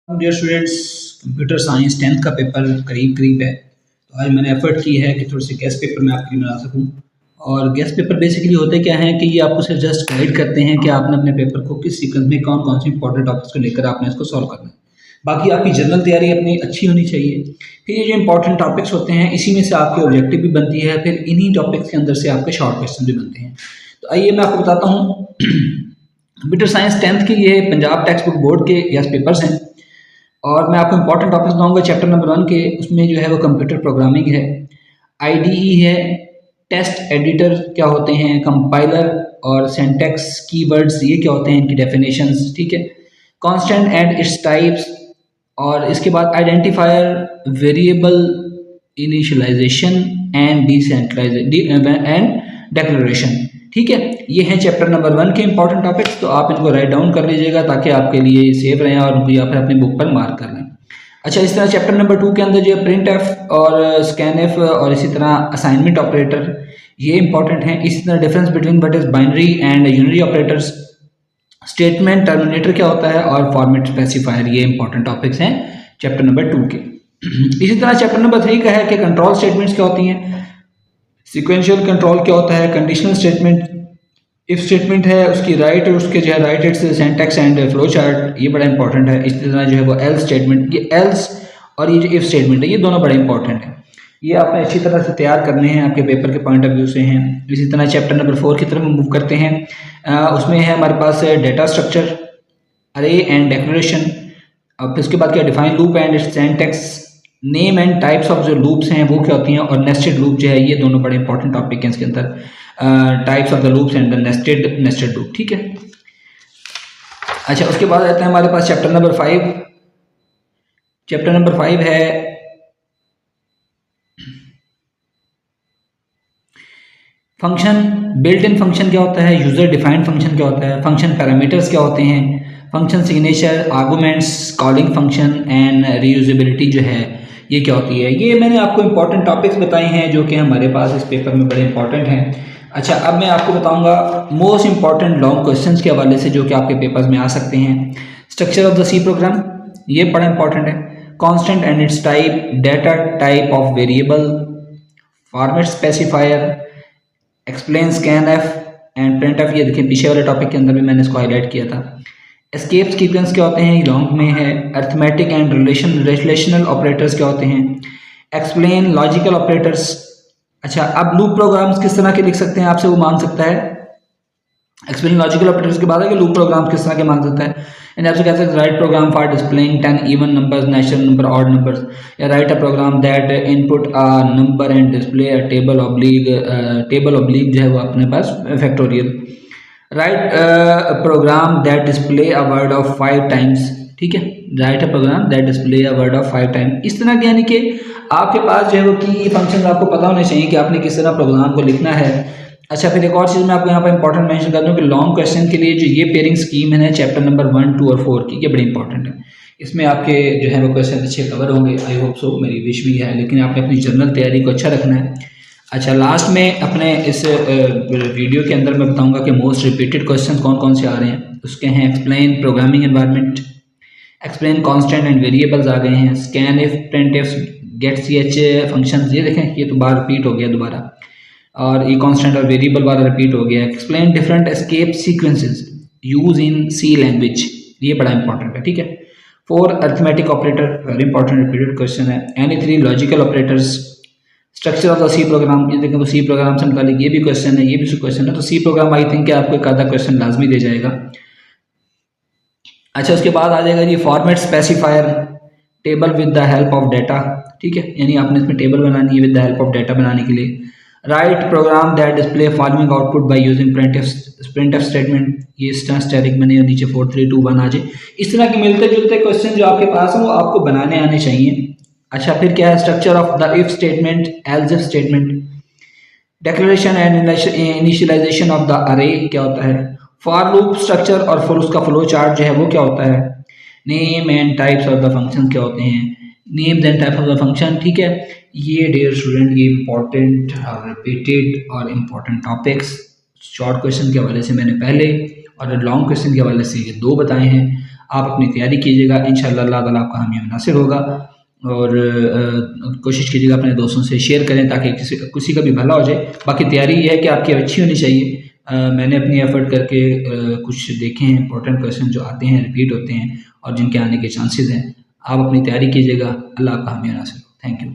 Dear students, computer science 10th का paper करीब करीब है। तो आज मैंने एफर्ट की है कि थोड़े से गेस्ट पेपर मैं आपके लिए बना सकूं। और गेस्ट पेपर बेसिकली होते क्या हैं कि ये आपको सिर्फ जस्ट गाइड करते हैं कि आपने अपने पेपर को किस सीक्वेंस में कौन कौन सी इंपॉर्टेंट टॉपिक्स को लेकर आपने इसको सॉल्व करना है। बाकी आपकी जनरल तैयारी अपनी अच्छी होनी चाहिए। फिर ये जो इंपॉर्टेंट टॉपिक्स होते हैं इसी में से आपकी ऑब्जेक्टिव भी बनती है, फिर इन्हीं टॉपिक्स के अंदर से आपके शॉर्ट क्वेश्चन भी बनते हैं। तो आइए मैं आपको बताता हूँ। कंप्यूटर साइंस 10th के ये पंजाब टेक्स्ट बुक बोर्ड के गेस्ट पेपर्स हैं और मैं आपको इंपॉर्टेंट टॉपिक्स बताऊंगा चैप्टर नंबर 1 के। उसमें जो है वो कंप्यूटर प्रोग्रामिंग है, आईडीई है, टेस्ट एडिटर क्या होते हैं, कंपाइलर और सिंटैक्स, कीवर्ड्स ये क्या होते हैं, इनकी डेफिनेशंस, ठीक है, कांस्टेंट एंड इट्स टाइप्स, और इसके बाद identifier, variable, initialisation and decentralisation and declaration. ठीक है, ये हैं चैप्टर नंबर 1 के इंपॉर्टेंट टॉपिक्स। तो आप इनको राइट डाउन कर लीजिएगा ताकि आपके लिए सेव रहें और उनको या फिर अपने बुक पर मार्क कर लें। अच्छा, इस तरह चैप्टर नंबर 2 के अंदर जो प्रिंट एफ और स्कैन एफ और इसी तरह असाइनमेंट ऑपरेटर ये इंपॉर्टेंट हैं। इसी तरह difference between what is binary and unary operators, statement terminator क्या होता है, और फॉर्मेट स्पेसिफायर, ये इंपॉर्टेंट टॉपिक्स हैं चैप्टर नंबर 2 के। इसी तरह चैप्टर नंबर 3 का है कि कंट्रोल स्टेटमेंट्स क्या होती हैं, सीक्वेंशियल कंट्रोल क्या होता है, कंडीशनल स्टेटमेंट, इफ स्टेटमेंट है उसकी राइट और उसके जो है right it's syntax and flow chart, ये बड़ा इंपॉर्टेंट है। इसी तरह जो है वो एल्स स्टेटमेंट, ये एल्स और ये जो इफ स्टेटमेंट है ये दोनों बड़े इंपॉर्टेंट हैं। ये आपने अच्छी तरह से तैयार करने हैं, आपके पेपर के पॉइंट ऑफ व्यू से हैं। इसी तरह चैप्टर नंबर 4 की तरफ मूव करते हैं। उसमें है हमारे पास डेटा स्ट्रक्चर, अरे एंड डेक्लेरेशन, अब उसके बाद क्या define loop and it's syntax, name and types of जो लूप्स हैं वो क्या होती हैं, और नेस्टेड लूप जो है ये दोनों बड़े इंपॉर्टेंट टॉपिक हैं इसके अंदर, types of the loops and the nested loop. ठीक है, अच्छा उसके बाद आते हैं हमारे पास चैप्टर नंबर 5। चैप्टर नंबर 5 है फंक्शन, बिल्ट इन फंक्शन क्या होता है, यूजर डिफाइंड फंक्शन क्या होता है, फंक्शन पैरामीटर्स क्या होते हैं, function signature, arguments, calling function and reusability जो है ये क्या होती है। ये मैंने आपको इंपॉर्टेंट टॉपिक्स बताए हैं जो कि हमारे पास इस पेपर में बड़े इंपॉर्टेंट हैं। अच्छा, अब मैं आपको बताऊंगा मोस्ट इंपॉर्टेंट लॉन्ग क्वेश्चंस के हवाले से जो कि आपके पेपर्स में आ सकते हैं। Structure of the C program ये बड़ा इंपॉर्टेंट है, constant and its type, data type of variable, format specifier, explain scan F and print F, ये देखिए पीछे वाले टॉपिक के अंदर भी मैंने इसको हाईलाइट किया था। एस्केप सीक्वेंस क्या होते हैं, लॉन्ग में है। अर्थमेटिक एंड रिलेशनल ऑपरेटर्स क्या होते हैं, एक्सप्लेन लॉजिकल ऑपरेटर्स। अच्छा, अब लूप प्रोग्राम्स किस तरह के लिख सकते हैं, आपसे वो मांग सकता है। एक्सप्लेन लॉजिकल ऑपरेटर्स के बाद है कि लूप प्रोग्राम किस तरह के मांग सकता है। एंड आपसे कहते हैं write program for displaying 10 even numbers, natural number, odd numbers, या write a program that input a number and display a table oblique जो है वो अपने पास factorial, write program that display a word of 5 times. ठीक है, write a program that display a word of 5 times. इस तरह के यानी कि आपके पास जो है वो की फंक्शन आपको पता होने चाहिए कि आपने किस तरह प्रोग्राम को लिखना है। अच्छा, फिर एक और चीज़ मैं आपको यहाँ पर इंपॉर्टेंट मेंशन कर दूँ कि लॉन्ग क्वेश्चन के लिए जो ये पेयरिंग स्कीम है चैप्टर नंबर 1, 2 और 4 की, ये बड़ी इंपॉर्टेंट है। इसमें आपके जो है वो क्वेश्चन अच्छे कवर होंगे, आई होप सो, मेरी विश भी है, लेकिन आपने अपनी जनरल तैयारी को अच्छा रखना है। अच्छा, लास्ट में अपने इस वीडियो के अंदर मैं बताऊंगा कि मोस्ट रिपीटेड क्वेश्चन कौन कौन से आ रहे हैं। उसके हैं explain programming environment, explain constant and variables आ गए हैं, scanf, printf, get ch functions, ये देखें ये तो बार रिपीट हो गया दोबारा, और ये कांस्टेंट और वेरिएबल वाला रिपीट हो गया। Explain different escape sequences use in C language, ये बड़ा इंपॉर्टेंट है। ठीक है, 4 arithmetic operator, very important repeated question है। Any 3 logical operators, structure of the C program, ये देखें वो सी प्रोग्राम से मुतालिक ये भी क्वेश्चन है, ये भी क्वेश्चन है। तो सी प्रोग्राम आई थिंक आपको एक आधा क्वेश्चन लाजमी दे जाएगा। अच्छा, उसके बाद आ जाएगा जी format specifier, table with the help of data. ठीक है, यानी आपने इसमें टेबल बनानी है with the help of data बनाने के लिए। Write program that display following output by using printf statement, ये स्टैटिक मैंने नीचे 4 3 2 1 आ जाए। इस तरह के मिलते जुलते क्वेश्चन जो आपके पास हैं वो आपको बनाने आने चाहिए। अच्छा, फिर क्या है structure of the if statement, else if statement, declaration and initialization of the अरे क्या होता है, फॉर लूप स्ट्रक्चर और फिर उसका फ्लो चार्ट जो है वो क्या होता है, name and types of the function क्या होते हैं, names and types of the function. ठीक है, ये डियर स्टूडेंट ये इंपॉर्टेंट और रिपीटेड और इम्पॉर्टेंट टॉपिक्स शॉर्ट क्वेश्चन के हवाले से मैंने पहले और लॉन्ग क्वेश्चन के हवाले से ये 2 बताए हैं। आप अपनी तैयारी कीजिएगा, इंशाअल्लाह अल्लाह ताला आपका हामी नासिर होगा। और कोशिश कीजिएगा अपने दोस्तों से शेयर करें ताकि किसी का भी भला हो जाए। बाकी तैयारी ये है कि आपकी अच्छी होनी चाहिए। मैंने अपनी एफ़र्ट करके कुछ देखे हैं इंपॉर्टेंट क्वेश्चन जो आते हैं, रिपीट होते हैं और जिनके आने के चांसेस हैं। आप अपनी तैयारी कीजिएगा, अल्लाह आपका हामी नासिर हो। Thank you.